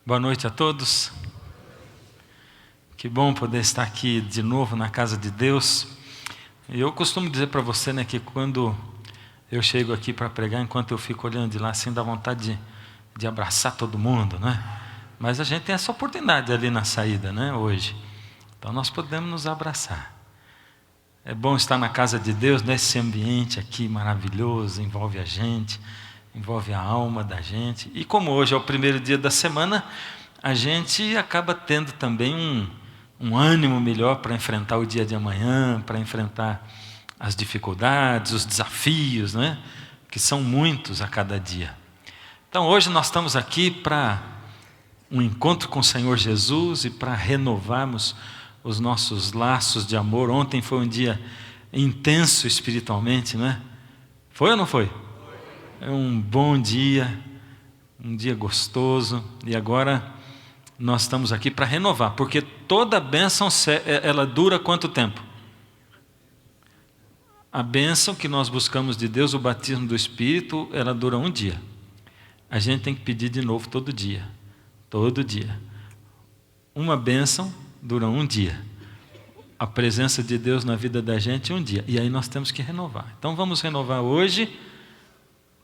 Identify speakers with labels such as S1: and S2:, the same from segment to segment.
S1: Boa noite a todos. Que bom poder estar aqui de novo na casa de Deus. E eu costumo dizer para você, que quando eu chego aqui para pregar, enquanto eu fico olhando de lá, assim, dá vontade de abraçar todo mundo, Mas a gente tem essa oportunidade ali na saída, hoje. Então nós podemos nos abraçar. É bom estar na casa de Deus, nesse ambiente aqui maravilhoso, envolve a gente, envolve a alma da gente. E como hoje é o primeiro dia da semana, a gente acaba tendo também um ânimo melhor para enfrentar o dia de amanhã, para enfrentar as dificuldades, os desafios, que são muitos a cada dia. Então hoje nós estamos aqui para um encontro com o Senhor Jesus e para renovarmos os nossos laços de amor. Ontem foi um dia intenso espiritualmente, Foi ou não foi? É um bom dia, um dia gostoso, e agora nós estamos aqui para renovar, porque toda bênção, ela dura quanto tempo? A bênção que nós buscamos de Deus, o batismo do Espírito, ela dura um dia. A gente tem que pedir de novo todo dia. Uma bênção dura um dia. A presença de Deus na vida da gente um dia, e aí nós temos que renovar. Então vamos renovar hoje.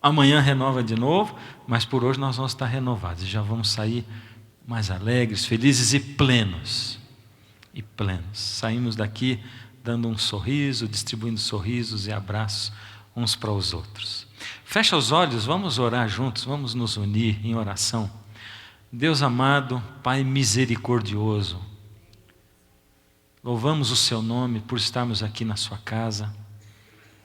S1: Amanhã renova de novo, mas por hoje nós vamos estar renovados. E já vamos sair mais alegres, felizes e plenos. Saímos daqui dando um sorriso, distribuindo sorrisos e abraços uns para os outros. Fecha os olhos, vamos orar juntos, vamos nos unir em oração. Deus amado, Pai misericordioso, louvamos o Seu nome por estarmos aqui na Sua casa.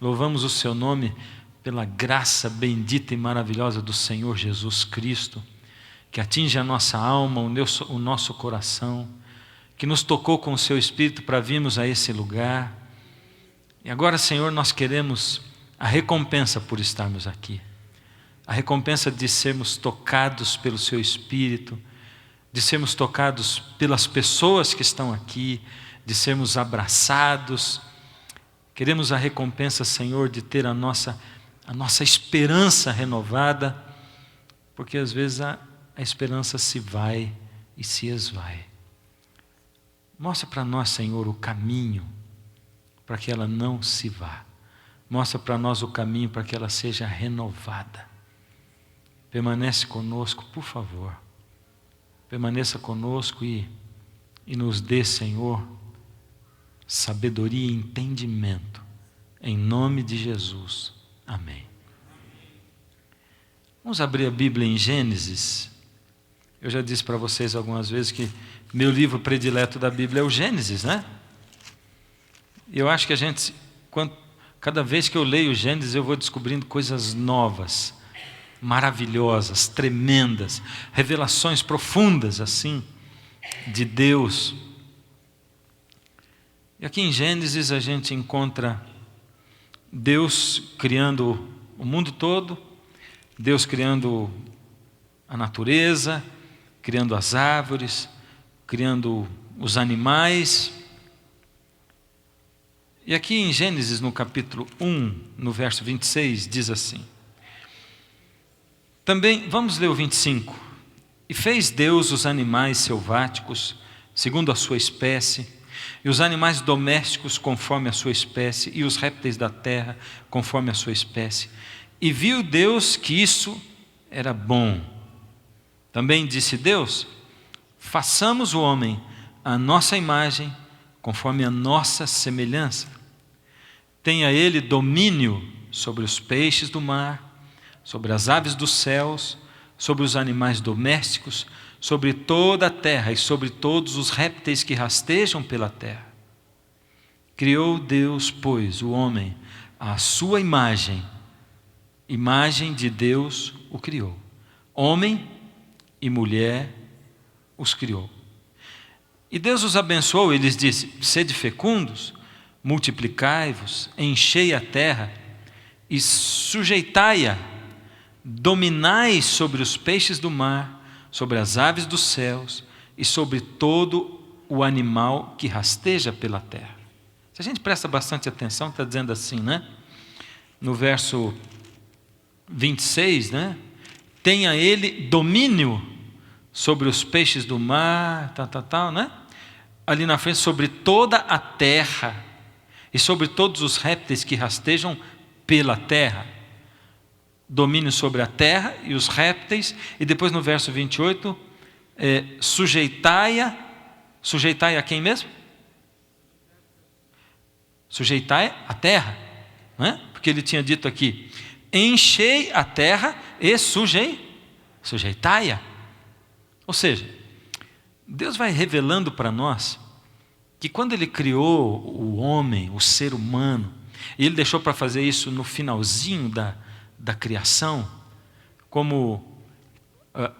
S1: Louvamos o Seu nome pela graça bendita e maravilhosa do Senhor Jesus Cristo, que atinge a nossa alma, o nosso coração, que nos tocou com o Seu Espírito para virmos a esse lugar. E agora, Senhor, nós queremos a recompensa por estarmos aqui, a recompensa de sermos tocados pelo Seu Espírito, de sermos tocados pelas pessoas que estão aqui, de sermos abraçados. Queremos a recompensa, Senhor, de ter a nossa esperança renovada, porque às vezes a esperança se vai e se esvai. Mostra para nós, Senhor, o caminho para que ela não se vá. Mostra para nós o caminho para que ela seja renovada. Permanece conosco, por favor. Permaneça conosco e nos dê, Senhor, sabedoria e entendimento. Em nome de Jesus. Amém. Vamos abrir a Bíblia em Gênesis. Eu já disse para vocês algumas vezes que meu livro predileto da Bíblia é o Gênesis, Eu acho que cada vez que eu leio o Gênesis, eu vou descobrindo coisas novas, maravilhosas, tremendas, revelações profundas, assim, de Deus. E aqui em Gênesis a gente encontra Deus criando o mundo todo, Deus criando a natureza, criando as árvores, criando os animais. E aqui em Gênesis, no capítulo 1, no verso 26, diz assim. Também, vamos ler o 25. E fez Deus os animais selváticos, segundo a sua espécie, e os animais domésticos conforme a sua espécie, e os répteis da terra conforme a sua espécie. E viu Deus que isso era bom. Também disse Deus: façamos o homem à nossa imagem, conforme a nossa semelhança. Tenha ele domínio sobre os peixes do mar, sobre as aves dos céus, sobre os animais domésticos, sobre toda a terra e sobre todos os répteis que rastejam pela terra. Criou Deus, pois, o homem à sua imagem de Deus o criou. Homem e mulher os criou. E Deus os abençoou e lhes disse: sede fecundos, multiplicai-vos, enchei a terra e sujeitai-a, dominai sobre os peixes do mar, sobre as aves dos céus e sobre todo o animal que rasteja pela terra. Se a gente presta bastante atenção, está dizendo assim, no verso 26, tenha ele domínio sobre os peixes do mar, tal, né? Ali na frente, sobre toda a terra e sobre todos os répteis que rastejam pela terra. Domínio sobre a terra e os répteis. E depois no verso 28, sujeitai a quem mesmo? Sujeitai a terra, né? Porque ele tinha dito aqui, enchei a terra e sujeitai-a. Ou seja, Deus vai revelando para nós que quando Ele criou o homem, o ser humano, e Ele deixou para fazer isso no finalzinho da criação, como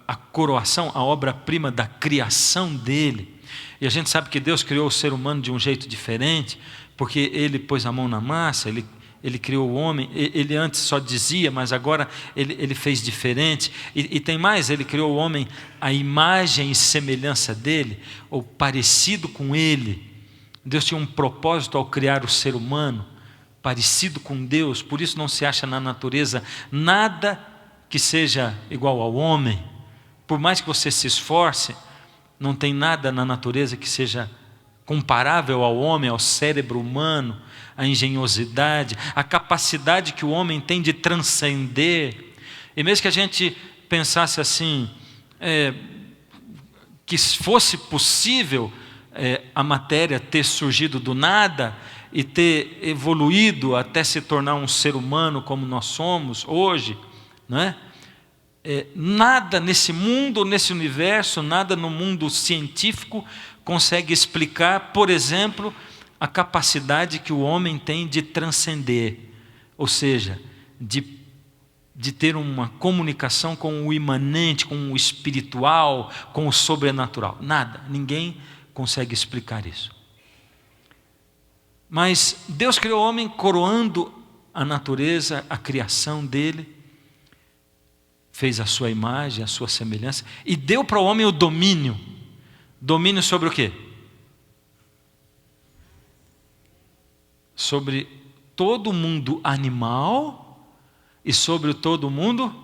S1: a coroação, a obra-prima da criação dEle. E a gente sabe que Deus criou o ser humano de um jeito diferente, porque Ele pôs a mão na massa, Ele criou o homem. Ele antes só dizia, mas agora ele fez diferente. E tem mais, Ele criou o homem à imagem e semelhança dEle, ou parecido com Ele. Deus tinha um propósito ao criar o ser humano, parecido com Deus. Por isso não se acha na natureza nada que seja igual ao homem. Por mais que você se esforce, não tem nada na natureza que seja comparável ao homem, ao cérebro humano, a engenhosidade, a capacidade que o homem tem de transcender. E mesmo que a gente pensasse assim, que fosse possível a matéria ter surgido do nada e ter evoluído até se tornar um ser humano como nós somos hoje, não é? Nada nesse mundo, nesse universo, nada no mundo científico consegue explicar, por exemplo, a capacidade que o homem tem de transcender, ou seja, de ter uma comunicação com o imanente, com o espiritual, com o sobrenatural. Nada, ninguém consegue explicar isso. Mas Deus criou o homem coroando a natureza, a criação dele, fez a sua imagem, a sua semelhança, e deu para o homem o domínio. Domínio sobre o quê? Sobre todo o mundo animal e sobre todo o mundo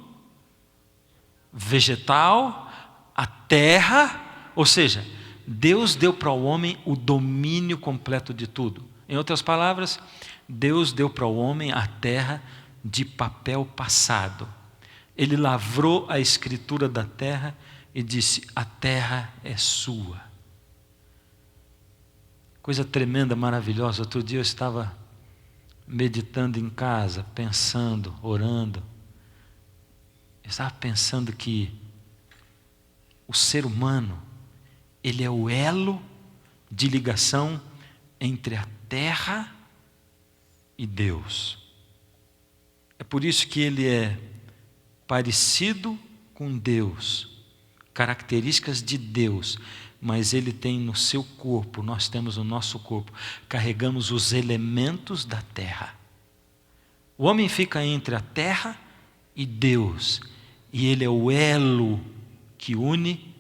S1: vegetal, a terra. Ou seja, Deus deu para o homem o domínio completo de tudo. Em outras palavras, Deus deu para o homem a terra de papel passado. Ele lavrou a escritura da terra e disse: a terra é sua. Coisa tremenda, maravilhosa. Outro dia eu estava meditando em casa, pensando, orando. Eu estava pensando que o ser humano, ele é o elo de ligação entre a terra e Deus. É por isso que ele é parecido com Deus, características de Deus, mas ele tem no seu corpo, nós temos no nosso corpo, carregamos os elementos da terra. O homem fica entre a terra e Deus, e ele é o elo que une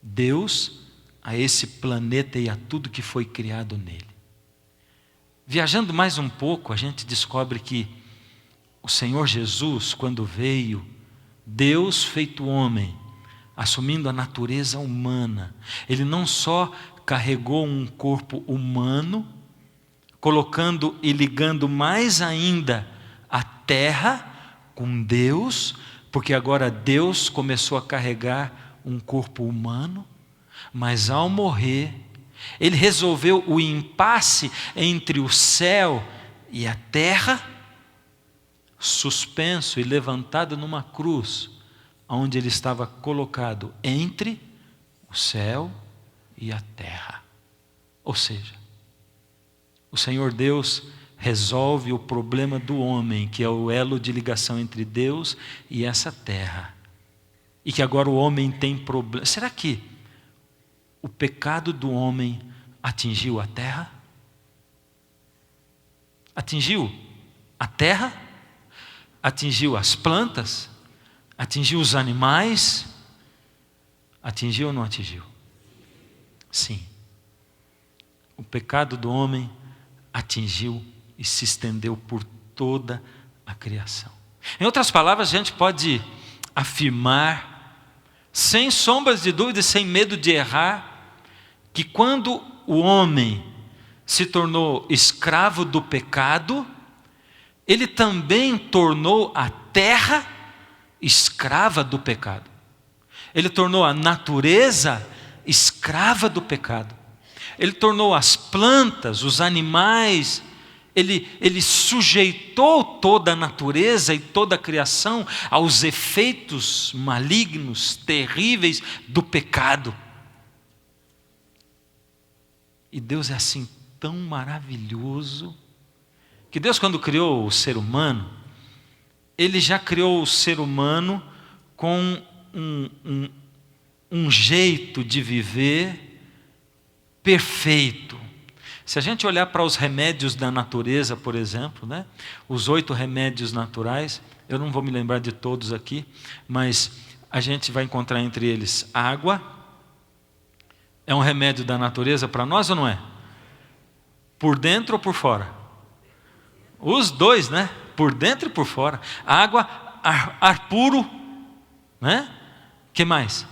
S1: Deus a esse planeta e a tudo que foi criado nele. Viajando mais um pouco, a gente descobre que o Senhor Jesus, quando veio, Deus feito homem, assumindo a natureza humana, Ele não só carregou um corpo humano, colocando e ligando mais ainda a terra com Deus, porque agora Deus começou a carregar um corpo humano, mas ao morrer, Ele resolveu o impasse entre o céu e a terra, suspenso e levantado numa cruz, onde Ele estava colocado entre o céu e a terra. Ou seja, o Senhor Deus resolve o problema do homem, que é o elo de ligação entre Deus e essa terra. E que agora o homem tem problema. Será que o pecado do homem atingiu a terra? Atingiu a terra? Atingiu as plantas? Atingiu os animais? Atingiu ou não atingiu? Sim. O pecado do homem atingiu e se estendeu por toda a criação. Em outras palavras, a gente pode afirmar, sem sombras de dúvida, sem medo de errar, que quando o homem se tornou escravo do pecado, ele também tornou a terra escrava do pecado. Ele tornou a natureza escrava do pecado. Ele tornou as plantas, os animais, ele sujeitou toda a natureza e toda a criação aos efeitos malignos, terríveis do pecado. E Deus é assim tão maravilhoso, que Deus, quando criou o ser humano, Ele já criou o ser humano com um jeito de viver perfeito. Se a gente olhar para os remédios da natureza, por exemplo, né? Os 8 remédios naturais, eu não vou me lembrar de todos aqui, mas a gente vai encontrar entre eles água. É um remédio da natureza para nós ou não é? Por dentro ou por fora? Os dois, né? Por dentro e por fora. Água, ar puro, né? Que mais?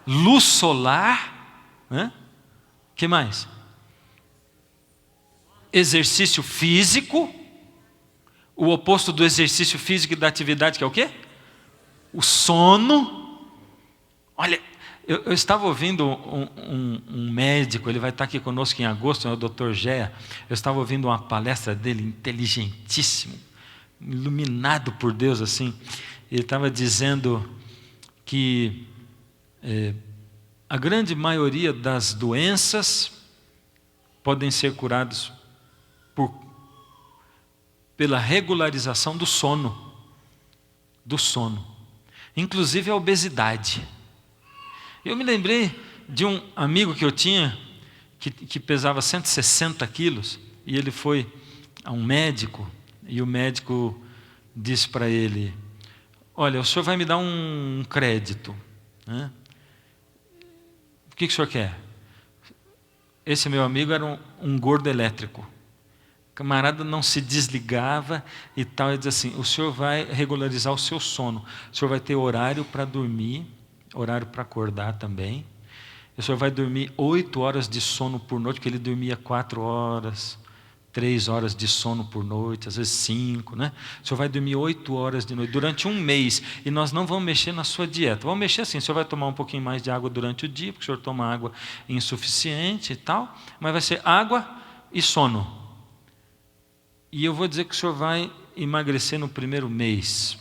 S1: Luz solar, né? Que mais? Exercício físico. O oposto do exercício físico e da atividade, que é o quê? O sono. Olha, eu estava ouvindo um médico, ele vai estar aqui conosco em agosto, é o Dr. Gea. Eu estava ouvindo uma palestra dele, inteligentíssimo, iluminado por Deus assim. Ele estava dizendo que a grande maioria das doenças podem ser curadas pela regularização do sono. Inclusive a obesidade. Eu me lembrei de um amigo que eu tinha, que pesava 160 quilos, e ele foi a um médico, e o médico disse para ele: olha, o senhor vai me dar um crédito, né? O que o senhor quer? Esse meu amigo era um gordo elétrico. O camarada não se desligava e tal. Ele diz assim: o senhor vai regularizar o seu sono. O senhor vai ter horário para dormir, horário para acordar também. O senhor vai dormir 8 horas de sono por noite, porque ele dormia 4 horas, 3 horas de sono por noite, às vezes 5, né? O senhor vai dormir 8 horas de noite durante um mês, e nós não vamos mexer na sua dieta. Vamos mexer assim: o senhor vai tomar um pouquinho mais de água durante o dia, porque o senhor toma água insuficiente e tal, mas vai ser água e sono. E eu vou dizer que o senhor vai emagrecer no primeiro mês.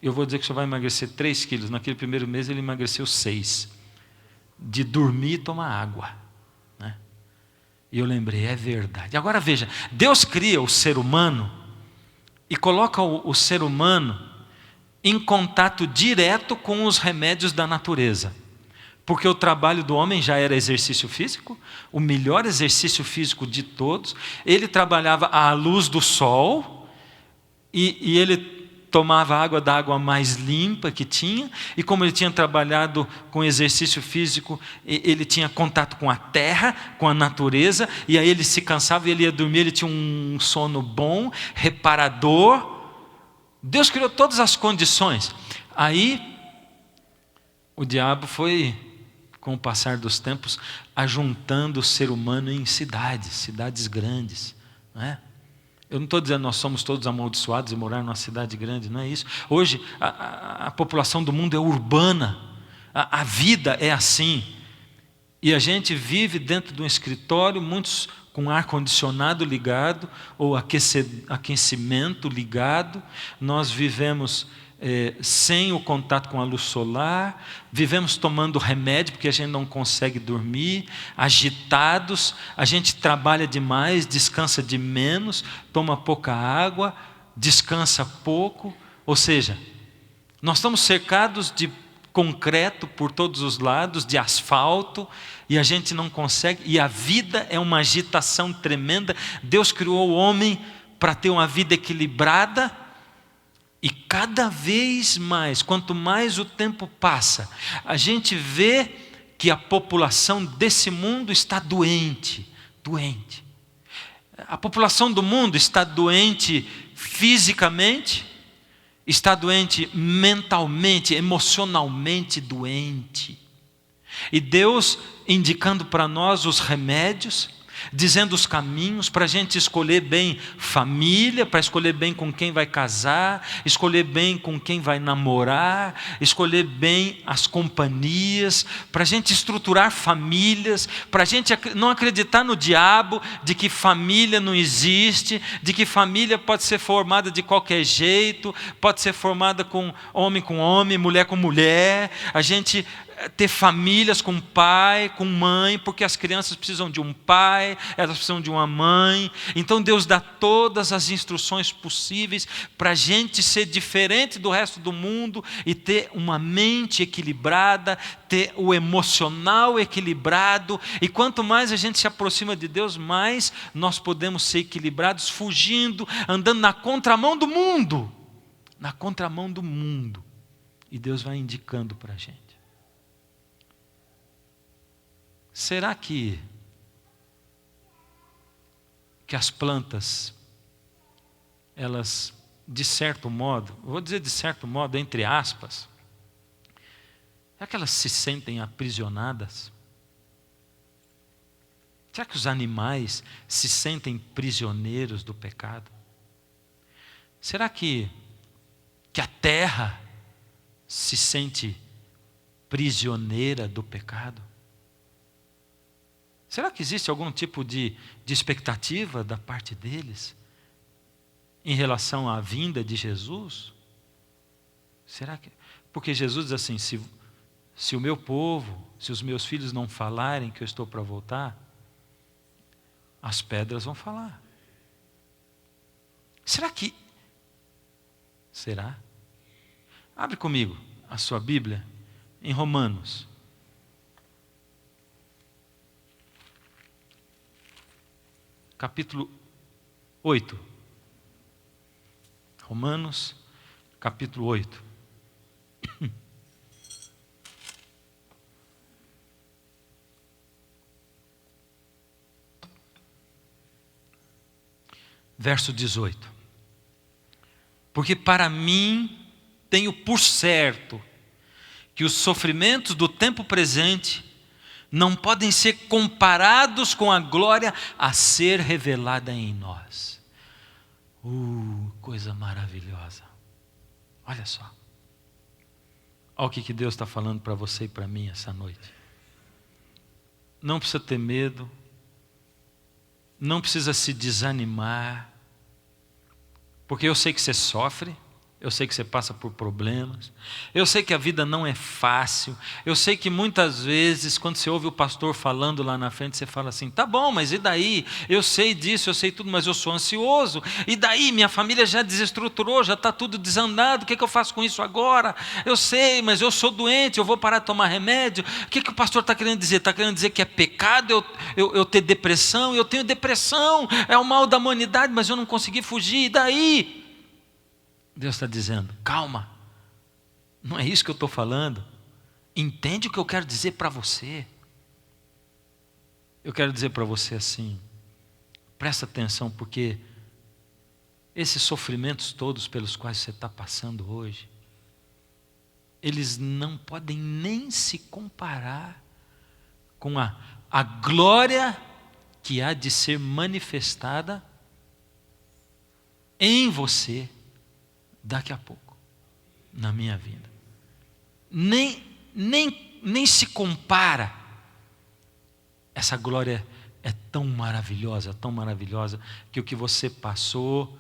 S1: Eu vou dizer que o senhor vai emagrecer 3 quilos. Naquele primeiro mês ele emagreceu 6. De dormir e tomar água, né? E eu lembrei, é verdade. Agora veja, Deus cria o ser humano e coloca o ser humano em contato direto com os remédios da natureza. Porque o trabalho do homem já era exercício físico, o melhor exercício físico de todos. Ele trabalhava à luz do sol, e ele tomava água da água mais limpa que tinha, e como ele tinha trabalhado com exercício físico, ele tinha contato com a terra, com a natureza, e aí ele se cansava e ele ia dormir, ele tinha um sono bom, reparador. Deus criou todas as condições. Aí o diabo foi, com o passar dos tempos, ajuntando o ser humano em cidades grandes, não é? Eu não estou dizendo que nós somos todos amaldiçoados e morar numa cidade grande, não é isso. Hoje a população do mundo é urbana, a vida é assim, e a gente vive dentro de um escritório, muitos com ar-condicionado ligado, ou aquecimento ligado. Nós vivemos sem o contato com a luz solar, vivemos tomando remédio porque a gente não consegue dormir, agitados, a gente trabalha demais, descansa de menos, toma pouca água, descansa pouco. Ou seja, nós estamos cercados de concreto por todos os lados, de asfalto, e a gente não consegue, e a vida é uma agitação tremenda. Deus criou o homem para ter uma vida equilibrada, e cada vez mais, quanto mais o tempo passa, a gente vê que a população desse mundo está doente. A população do mundo está doente fisicamente, está doente mentalmente, emocionalmente doente. E Deus indicando para nós os remédios, dizendo os caminhos para a gente escolher bem família, para escolher bem com quem vai casar, escolher bem com quem vai namorar, escolher bem as companhias, para a gente estruturar famílias, para a gente não acreditar no diabo, de que família não existe, de que família pode ser formada de qualquer jeito, pode ser formada com homem, mulher com mulher, a gente ter famílias com pai, com mãe, porque as crianças precisam de um pai, elas precisam de uma mãe. Então Deus dá todas as instruções possíveis para a gente ser diferente do resto do mundo e ter uma mente equilibrada, ter o emocional equilibrado. E quanto mais a gente se aproxima de Deus, mais nós podemos ser equilibrados, fugindo, andando na contramão do mundo. Na contramão do mundo. E Deus vai indicando para a gente. Será que as plantas, elas, de certo modo, vou dizer de certo modo, entre aspas, será que elas se sentem aprisionadas? Será que os animais se sentem prisioneiros do pecado? Será que a terra se sente prisioneira do pecado? Será que existe algum tipo de expectativa da parte deles em relação à vinda de Jesus? Será que... Porque Jesus diz assim, se o meu povo, se os meus filhos não falarem que eu estou para voltar, as pedras vão falar. Será? Abre comigo a sua Bíblia em Romanos. Capítulo 8. Romanos, capítulo 8. Verso 18. Porque para mim tenho por certo que os sofrimentos do tempo presente não podem ser comparados com a glória a ser revelada em nós. Coisa maravilhosa. Olha só. Olha o que Deus está falando para você e para mim essa noite. Não precisa ter medo. Não precisa se desanimar. Porque eu sei que você sofre. Eu sei que você passa por problemas, eu sei que a vida não é fácil, eu sei que muitas vezes quando você ouve o pastor falando lá na frente, você fala assim, tá bom, mas e daí? Eu sei disso, eu sei tudo, mas eu sou ansioso, e daí? Minha família já desestruturou, já está tudo desandado, o que eu faço com isso agora? Eu sei, mas eu sou doente, eu vou parar de tomar remédio. O que o pastor está querendo dizer? Está querendo dizer que é pecado eu ter depressão? Eu tenho depressão, é o mal da humanidade, mas eu não consegui fugir, e daí? Deus está dizendo, calma, não é isso que eu estou falando, entende o que eu quero dizer para você. Eu quero dizer para você assim, presta atenção, porque esses sofrimentos todos pelos quais você está passando hoje, eles não podem nem se comparar com a glória que há de ser manifestada em você, daqui a pouco, na minha vida. Nem se compara. Essa glória é tão maravilhosa, que o que você passou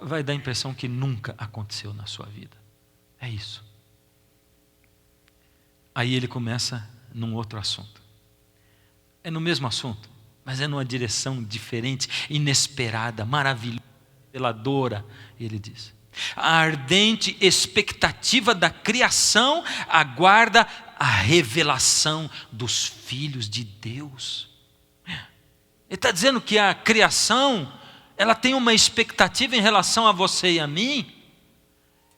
S1: vai dar a impressão que nunca aconteceu na sua vida. É isso. Aí ele começa num outro assunto. É no mesmo assunto, mas é numa direção diferente, inesperada, maravilhosa, reveladora, ele diz. A ardente expectativa da criação aguarda a revelação dos filhos de Deus. Ele está dizendo que a criação, ela tem uma expectativa em relação a você e a mim.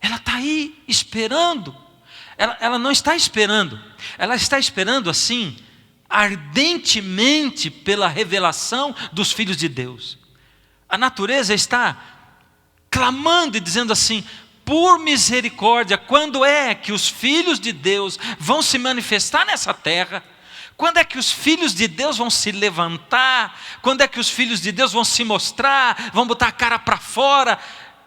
S1: Ela está aí esperando. Ela não está esperando. Ela está esperando assim, ardentemente pela revelação dos filhos de Deus. A natureza está clamando e dizendo assim, por misericórdia, quando é que os filhos de Deus vão se manifestar nessa terra? Quando é que os filhos de Deus vão se levantar? Quando é que os filhos de Deus vão se mostrar, vão botar a cara para fora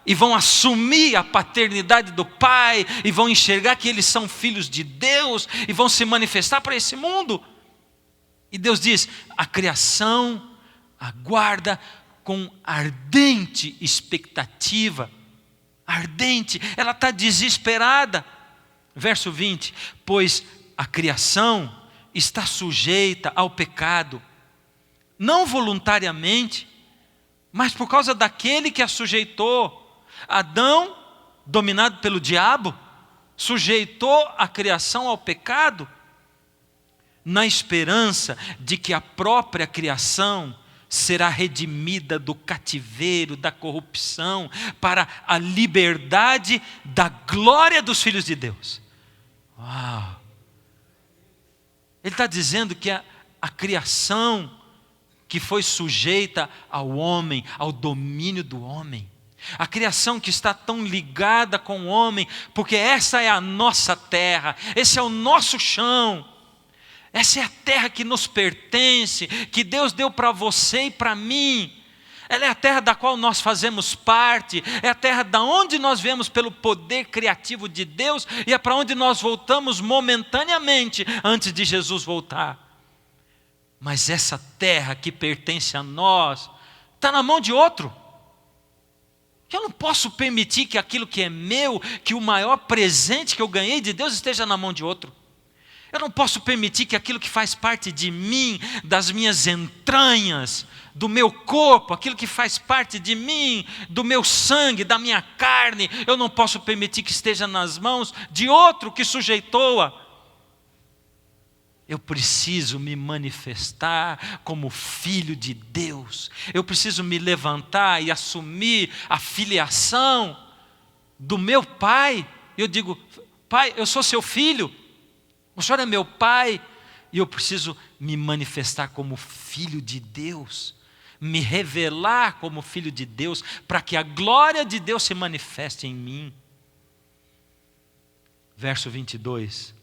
S1: e vão assumir a paternidade do Pai e vão enxergar que eles são filhos de Deus e vão se manifestar para esse mundo? E Deus diz: a criação aguarda com ardente expectativa, ardente, ela está desesperada. Verso 20: pois a criação está sujeita ao pecado, não voluntariamente, mas por causa daquele que a sujeitou. Adão, dominado pelo diabo, sujeitou a criação ao pecado, na esperança de que a própria criação será redimida do cativeiro, da corrupção, para a liberdade da glória dos filhos de Deus. Uau! Ele está dizendo que a criação que foi sujeita ao homem, ao domínio do homem, a criação que está tão ligada com o homem, porque essa é a nossa terra, esse é o nosso chão, essa é a terra que nos pertence, que Deus deu para você e para mim. Ela é a terra da qual nós fazemos parte, é a terra da onde nós viemos pelo poder criativo de Deus e é para onde nós voltamos momentaneamente antes de Jesus voltar. Mas essa terra que pertence a nós está na mão de outro. Eu não posso permitir que aquilo que é meu, que o maior presente que eu ganhei de Deus esteja na mão de outro. Eu não posso permitir que aquilo que faz parte de mim, das minhas entranhas, do meu corpo, aquilo que faz parte de mim, do meu sangue, da minha carne, eu não posso permitir que esteja nas mãos de outro que sujeitou-a. Eu preciso me manifestar como filho de Deus. Eu preciso me levantar e assumir a filiação do meu pai. Eu digo: Pai, eu sou seu filho. O Senhor é meu pai. E eu preciso me manifestar como filho de Deus. Me revelar como filho de Deus, para que a glória de Deus se manifeste em mim. Verso 22.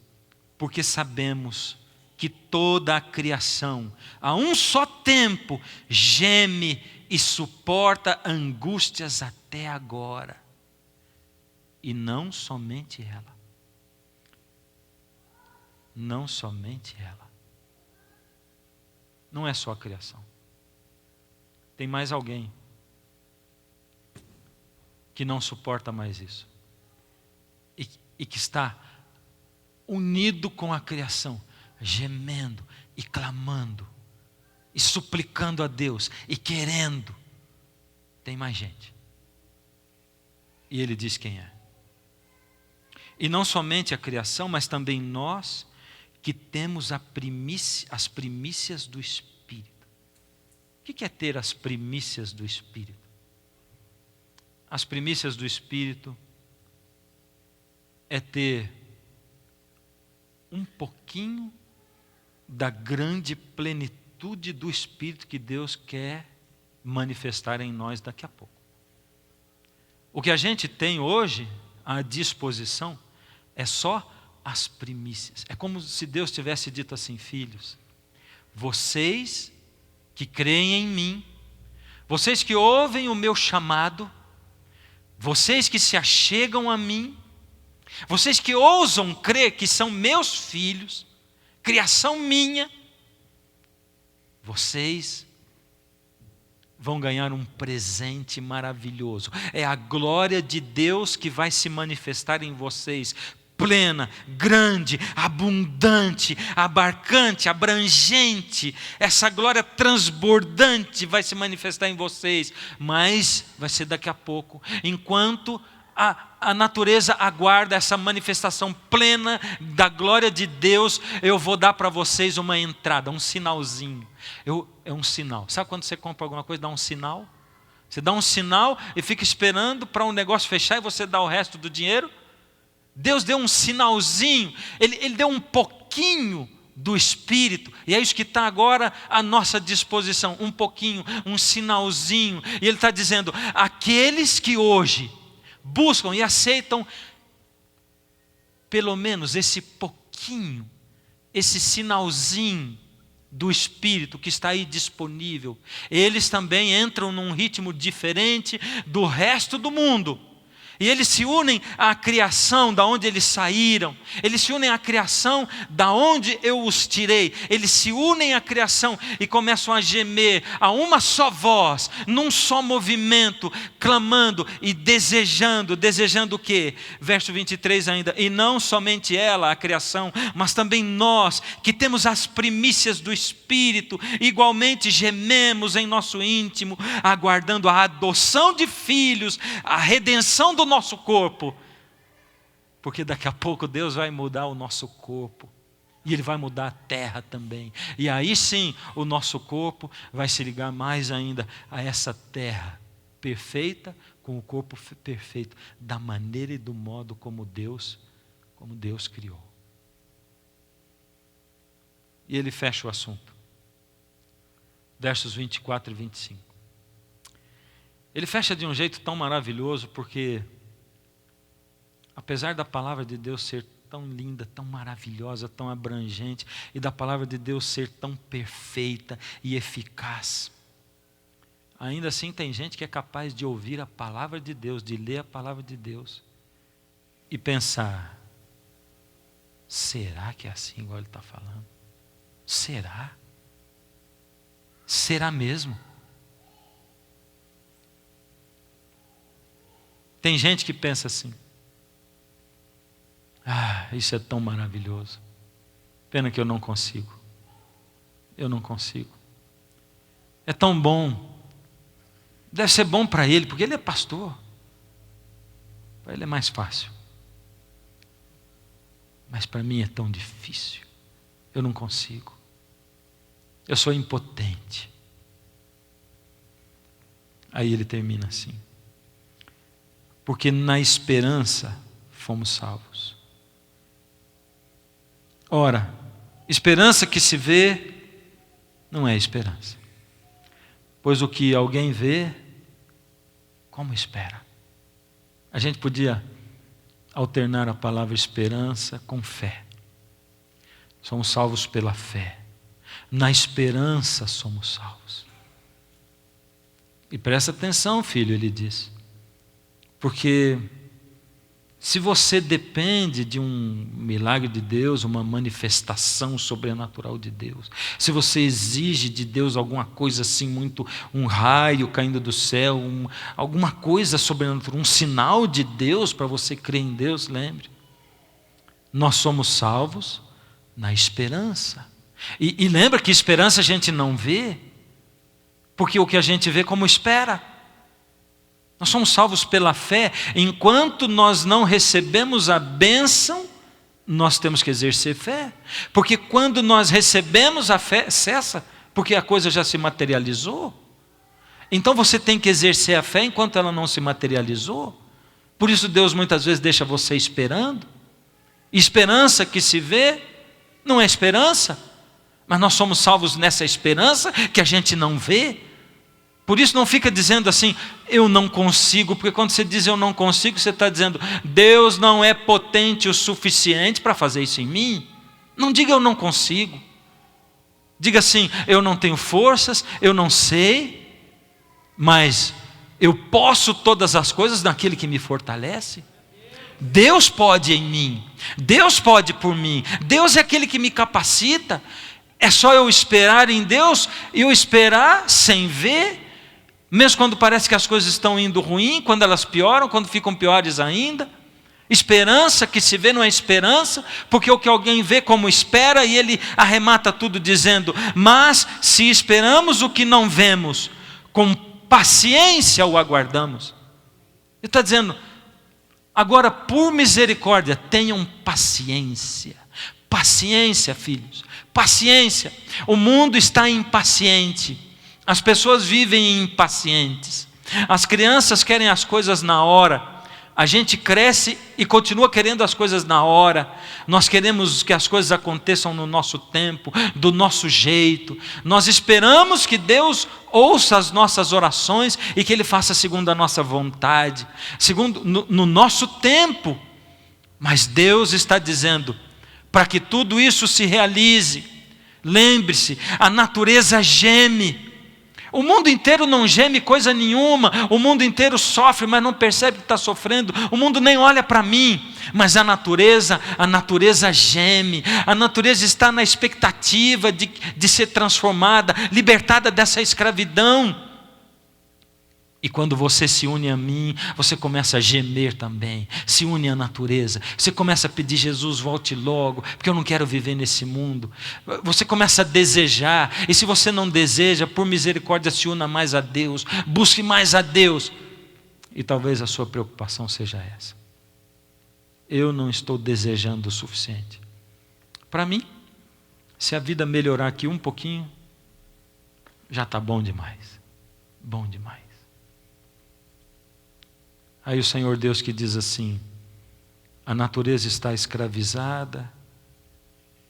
S1: Porque sabemos que toda a criação, a um só tempo, geme e suporta angústias até agora. E não somente ela. Não somente ela. Não é só a criação. Tem mais alguém que não suporta mais isso. E que está unido com a criação, gemendo e clamando, e suplicando a Deus, e querendo. Tem mais gente. E ele diz quem é. E não somente a criação, mas também nós, que temos as primícias do Espírito. O que é ter as primícias do Espírito? As primícias do Espírito é ter um pouquinho da grande plenitude do Espírito que Deus quer manifestar em nós daqui a pouco. O que a gente tem hoje à disposição é só as primícias. É como se Deus tivesse dito assim: filhos, vocês que creem em mim, vocês que ouvem o meu chamado, vocês que se achegam a mim, vocês que ousam crer que são meus filhos, criação minha, vocês vão ganhar um presente maravilhoso. É a glória de Deus que vai se manifestar em vocês, plena, grande, abundante, abarcante, abrangente. Essa glória transbordante vai se manifestar em vocês, mas vai ser daqui a pouco, enquanto a natureza aguarda essa manifestação plena da glória de Deus. Eu vou dar para vocês uma entrada, um sinalzinho. É um sinal. Sabe quando você compra alguma coisa, dá um sinal? Você dá um sinal e fica esperando para um negócio fechar e você dá o resto do dinheiro? Deus deu um sinalzinho, Ele deu um pouquinho do Espírito, e é isso que está agora à nossa disposição, um pouquinho, um sinalzinho. E Ele está dizendo: aqueles que hoje buscam e aceitam pelo menos esse pouquinho, esse sinalzinho do Espírito que está aí disponível, eles também entram num ritmo diferente do resto do mundo. E eles se unem à criação da onde eles saíram. Eles se unem à criação da onde eu os tirei. Eles se unem à criação e começam a gemer a uma só voz, num só movimento, clamando e desejando. Desejando o quê? Verso 23 ainda. E não somente ela, a criação, mas também nós, que temos as primícias do Espírito, igualmente gememos em nosso íntimo, aguardando a adoção de filhos, a redenção do nosso corpo, porque daqui a pouco Deus vai mudar o nosso corpo, e Ele vai mudar a terra também, e aí sim o nosso corpo vai se ligar mais ainda a essa terra perfeita, com o corpo perfeito, da maneira e do modo como Deus criou. E ele fecha o assunto, versos 24 e 25. Ele fecha de um jeito tão maravilhoso, porque apesar da palavra de Deus ser tão linda, tão maravilhosa, tão abrangente, e da palavra de Deus ser tão perfeita e eficaz, ainda assim tem gente que é capaz de ouvir a palavra de Deus, de ler a palavra de Deus, e pensar: será que é assim igual ele está falando? Será? Será mesmo? Tem gente que pensa assim: isso é tão maravilhoso, pena que eu não consigo. Eu não consigo. É tão bom. Deve ser bom para ele, porque ele é pastor. Para ele é mais fácil. Mas para mim é tão difícil. Eu não consigo. Eu sou impotente. Aí ele termina assim: porque na esperança fomos salvos. Ora, esperança que se vê não é esperança, pois o que alguém vê, como espera? A gente podia alternar a palavra esperança com fé. Somos salvos pela fé. Na esperança somos salvos. E presta atenção, filho, ele diz, porque se você depende de um milagre de Deus, uma manifestação sobrenatural de Deus, se você exige de Deus alguma coisa assim, muito, um raio caindo do céu, alguma coisa sobrenatural, um sinal de Deus para você crer em Deus, lembre, nós somos salvos na esperança. E lembra que esperança a gente não vê, porque o que a gente vê como espera. Nós somos salvos pela fé. Enquanto nós não recebemos a bênção, nós temos que exercer fé. Porque quando nós recebemos a fé, cessa, porque a coisa já se materializou. Então você tem que exercer a fé enquanto ela não se materializou. Por isso Deus muitas vezes deixa você esperando. Esperança que se vê não é esperança, mas nós somos salvos nessa esperança que a gente não vê. Por isso não fica dizendo assim: eu não consigo, porque quando você diz eu não consigo, você está dizendo Deus não é potente o suficiente para fazer isso em mim. Não diga eu não consigo. Diga assim: eu não tenho forças, eu não sei, mas eu posso todas as coisas naquele que me fortalece. Deus pode em mim, Deus pode por mim, Deus é aquele que me capacita. É só eu esperar em Deus, e eu esperar sem ver, mesmo quando parece que as coisas estão indo ruim, quando elas pioram, quando ficam piores ainda. Esperança que se vê não é esperança, porque o que alguém vê como espera, e ele arremata tudo dizendo: mas se esperamos o que não vemos, com paciência o aguardamos. Ele está dizendo: agora por misericórdia tenham paciência. Paciência, filhos, paciência. O mundo está impaciente. As pessoas vivem impacientes. As crianças querem as coisas na hora. A gente cresce e continua querendo as coisas na hora. Nós queremos que as coisas aconteçam no nosso tempo, do nosso jeito. Nós esperamos que Deus ouça as nossas orações e que Ele faça segundo a nossa vontade, segundo no nosso tempo. Mas Deus está dizendo, para que tudo isso se realize, lembre-se, a natureza geme. O mundo inteiro não geme coisa nenhuma, o mundo inteiro sofre, mas não percebe que está sofrendo, o mundo nem olha para mim, mas a natureza geme, a natureza está na expectativa de ser transformada, libertada dessa escravidão. E quando você se une a mim, você começa a gemer também, se une à natureza, você começa a pedir, Jesus, volte logo, porque eu não quero viver nesse mundo. Você começa a desejar, e se você não deseja, por misericórdia se una mais a Deus, busque mais a Deus. E talvez a sua preocupação seja essa: eu não estou desejando o suficiente. Para mim, se a vida melhorar aqui um pouquinho, já está bom demais, bom demais. Aí o Senhor Deus que diz assim: a natureza está escravizada,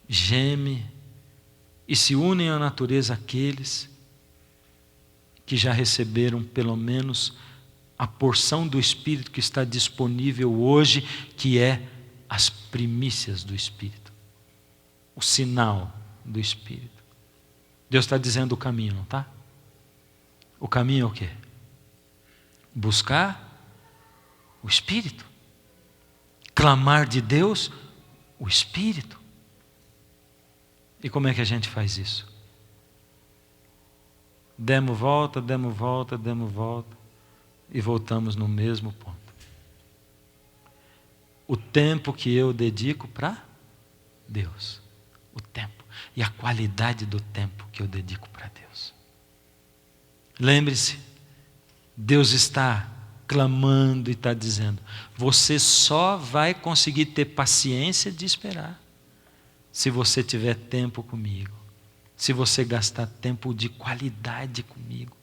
S1: geme, e se unem à natureza aqueles que já receberam pelo menos a porção do Espírito que está disponível hoje, que é as primícias do Espírito, o sinal do Espírito. Deus está dizendo o caminho, não está? O caminho é o quê? Buscar o Espírito, clamar de Deus o Espírito. E como é que a gente faz isso? Demos volta e voltamos no mesmo ponto. O tempo que eu dedico para Deus, o tempo e a qualidade do tempo que eu dedico para Deus. Lembre-se, Deus está clamando e está dizendo: você só vai conseguir ter paciência de esperar se você tiver tempo comigo, se você gastar tempo de qualidade comigo,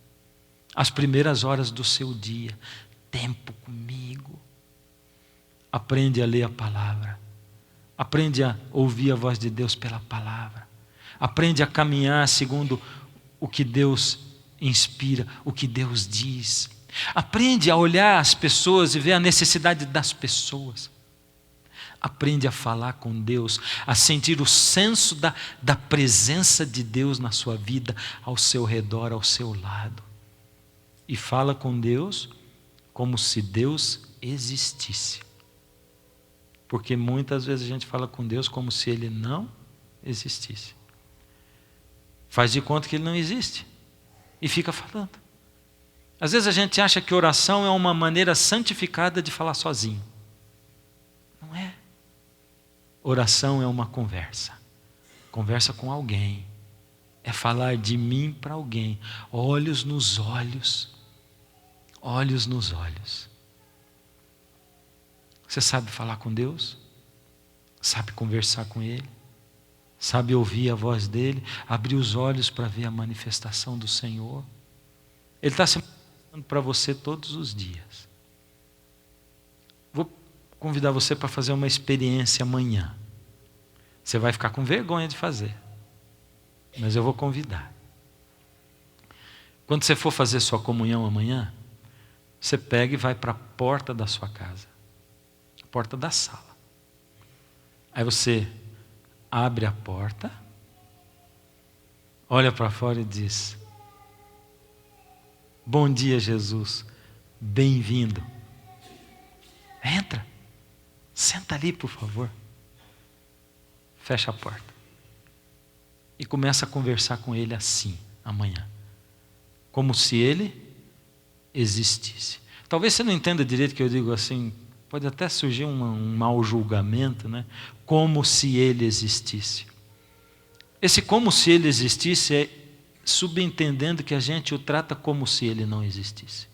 S1: as primeiras horas do seu dia, tempo comigo. Aprende a ler a palavra, aprende a ouvir a voz de Deus pela palavra, aprende a caminhar segundo o que Deus inspira, o que Deus diz. Aprende a olhar as pessoas e ver a necessidade das pessoas. Aprende a falar com Deus, a sentir o senso da presença de Deus na sua vida, ao seu redor, ao seu lado. E fala com Deus como se Deus existisse. Porque muitas vezes a gente fala com Deus como se Ele não existisse. Faz de conta que Ele não existe e fica falando. Às vezes a gente acha que oração é uma maneira santificada de falar sozinho. Não é. Oração é uma conversa. Conversa com alguém. É falar de mim para alguém. Olhos nos olhos. Olhos nos olhos. Você sabe falar com Deus? Sabe conversar com Ele? Sabe ouvir a voz dEle? Abrir os olhos para ver a manifestação do Senhor? Ele está se para você todos os dias. Vou convidar você para fazer uma experiência amanhã. Você vai ficar com vergonha de fazer, mas eu vou convidar. Quando você for fazer sua comunhão amanhã, você pega e vai para a porta da sua casa, a porta da sala. Aí você abre a porta, olha para fora e diz: bom dia, Jesus, bem-vindo. Entra, senta ali, por favor. Fecha a porta. E começa a conversar com Ele assim, amanhã. Como se Ele existisse. Talvez você não entenda direito que eu digo assim, pode até surgir um mau julgamento, né? Como se Ele existisse. Esse como se Ele existisse é subentendendo que a gente o trata como se Ele não existisse.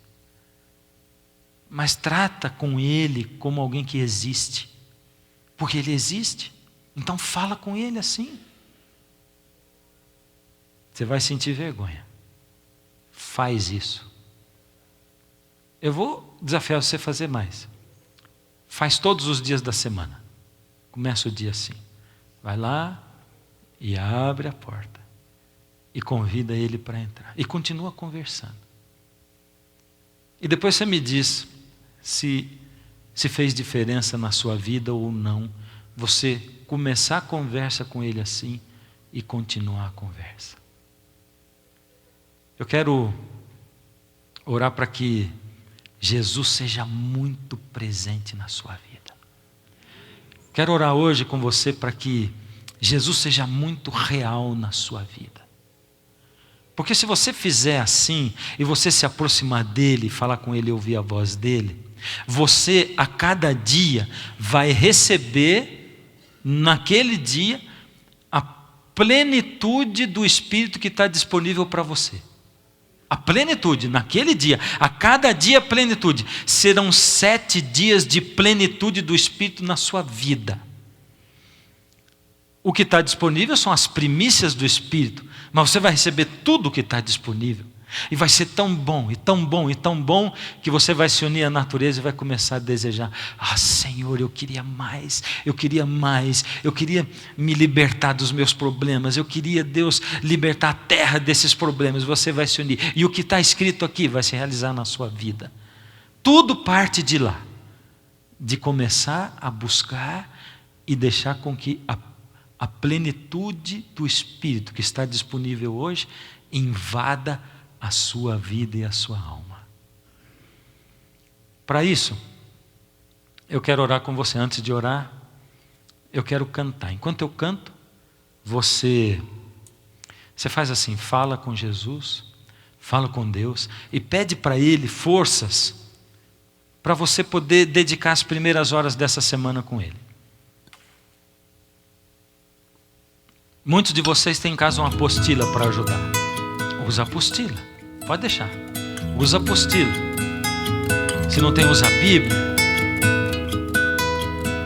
S1: Mas trata com Ele como alguém que existe. Porque Ele existe. Então fala com Ele assim. Você vai sentir vergonha. Faz isso. Eu vou desafiar você a fazer mais. Faz todos os dias da semana. Começa o dia assim. Vai lá e abre a porta. E convida ele para entrar. E continua conversando. E depois você me diz se fez diferença na sua vida ou não. Você começar a conversa com ele assim e continuar a conversa. Eu quero orar para que Jesus seja muito presente na sua vida. Quero orar hoje com você para que Jesus seja muito real na sua vida. Porque se você fizer assim, e você se aproximar dele, falar com ele e ouvir a voz dele, você a cada dia vai receber, naquele dia, a plenitude do Espírito que está disponível para você. A plenitude, naquele dia, a cada dia plenitude. Serão 7 dias de plenitude do Espírito na sua vida. O que está disponível são as primícias do Espírito, mas você vai receber tudo o que está disponível. E vai ser tão bom, e tão bom, e tão bom, que você vai se unir à natureza e vai começar a desejar: ah, Senhor, eu queria mais, eu queria me libertar dos meus problemas, eu queria, Deus, libertar a terra desses problemas. Você vai se unir, e o que está escrito aqui vai se realizar na sua vida. Tudo parte de lá, de começar a buscar e deixar com que a plenitude do Espírito que está disponível hoje invada a sua vida e a sua alma. Para isso, eu quero orar com você. Antes de orar, eu quero cantar. Enquanto eu canto, você faz assim: fala com Jesus, fala com Deus e pede para Ele forças para você poder dedicar as primeiras horas dessa semana com Ele. Muitos de vocês têm em casa uma apostila para ajudar. Usa a apostila, pode deixar. Usa a apostila. Se não tem, usa a Bíblia.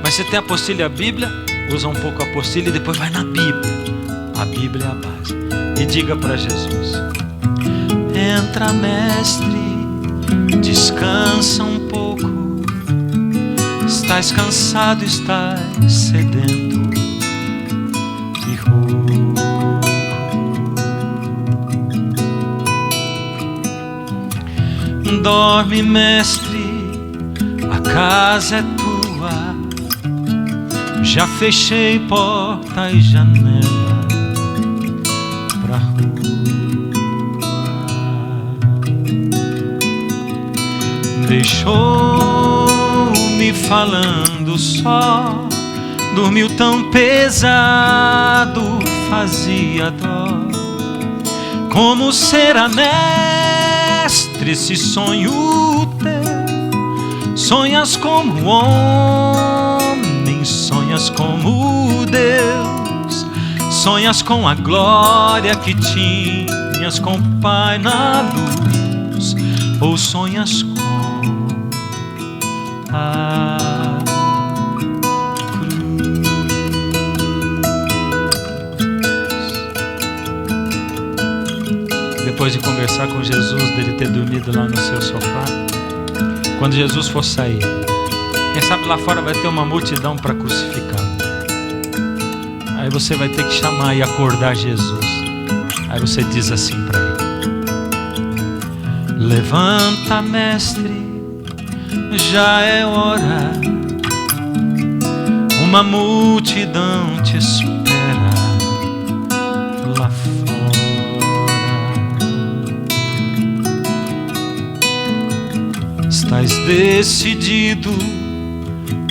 S1: Mas se tem a apostila e a Bíblia, usa um pouco a apostila e depois vai na Bíblia. A Bíblia é a base. E diga para Jesus: entra, mestre, descansa um pouco. Estás cansado, estás sedento e rouco. Dorme, mestre, a casa é tua. Já fechei porta e janela pra rua. Deixou-me falando só. Dormiu tão pesado, fazia dó. Como será, mestre, esse sonho teu? Sonhas como homem, sonhas como Deus. Sonhas com a glória que tinhas com o Pai na luz, ou sonhas com a cruz? Depois de conversar com Jesus, dele ter dormido lá no seu sofá, quando Jesus for sair, quem sabe lá fora vai ter uma multidão para crucificá-lo. Aí você vai ter que chamar e acordar Jesus. Aí você diz assim para ele: levanta, mestre, já é hora. Uma multidão te espera lá fora. Estás decidido,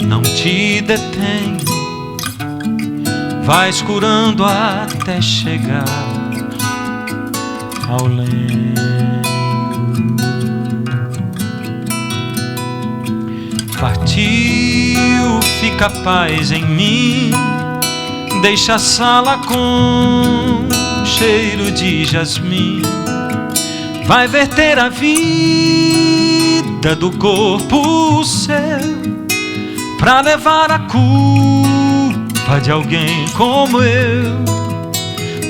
S1: não te detenho. Vais curando até chegar ao lenho. Partiu, fica paz em mim. Deixa a sala com cheiro de jasmim. Vai verter a vida do corpo seu pra levar a culpa de alguém como eu,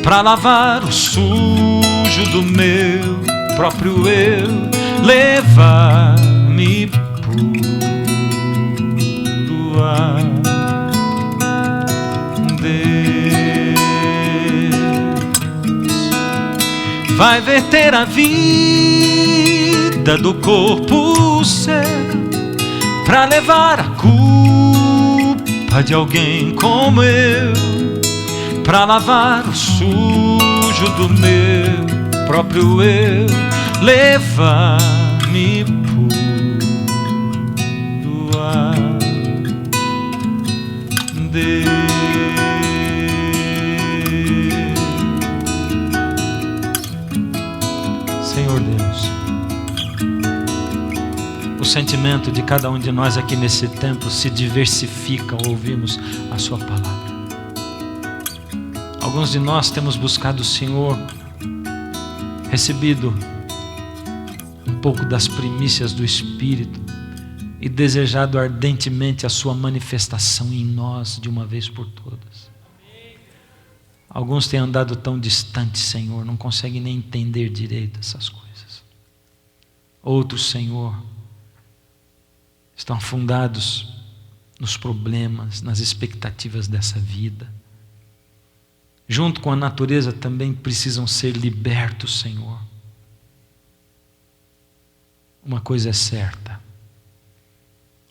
S1: pra lavar o sujo do meu próprio eu, levar-me puro. a Deus. Vai verter a vida do corpo seu para levar a culpa de alguém como eu, para lavar o sujo do meu próprio eu, levar-me puro a Deus. Senhor Deus, o sentimento de cada um de nós aqui nesse tempo se diversifica ao ouvirmos a sua palavra. Alguns de nós temos buscado o Senhor, recebido um pouco das primícias do Espírito e desejado ardentemente a sua manifestação em nós de uma vez por todas. Alguns têm andado tão distantes, Senhor, não conseguem nem entender direito essas coisas. Outros, Senhor, estão afundados nos problemas, nas expectativas dessa vida. Junto com a natureza também precisam ser libertos, Senhor. Uma coisa é certa: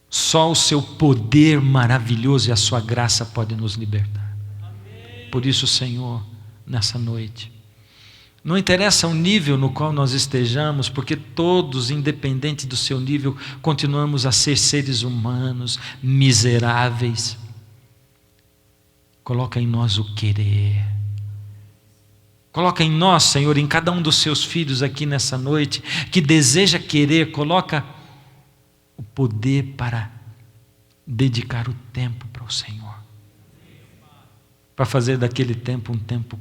S1: só o seu poder maravilhoso e a sua graça podem nos libertar. Amém. Por isso, Senhor, nessa noite, não interessa o nível no qual nós estejamos, porque todos, independente do seu nível, continuamos a ser seres humanos, miseráveis. Coloca em nós o querer. Coloca em nós, Senhor, em cada um dos seus filhos aqui nessa noite, que deseja querer, coloca o poder para dedicar o tempo para o Senhor. Para fazer daquele tempo um tempo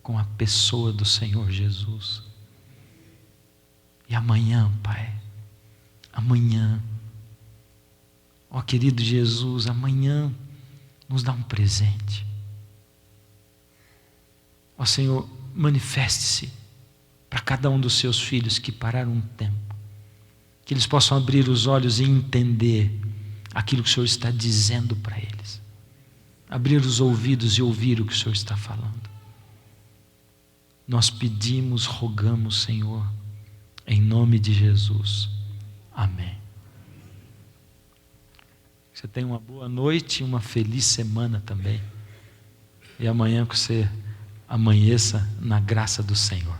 S1: com a pessoa do Senhor Jesus. E amanhã, Pai, amanhã, ó querido Jesus, amanhã nos dá um presente. Ó Senhor, manifeste-se para cada um dos seus filhos que pararam um tempo, que eles possam abrir os olhos e entender aquilo que o Senhor está dizendo para eles, abrir os ouvidos e ouvir o que o Senhor está falando. Nós pedimos, rogamos, Senhor, em nome de Jesus. Amém. Você tenha uma boa noite e uma feliz semana também. E amanhã que você amanheça na graça do Senhor.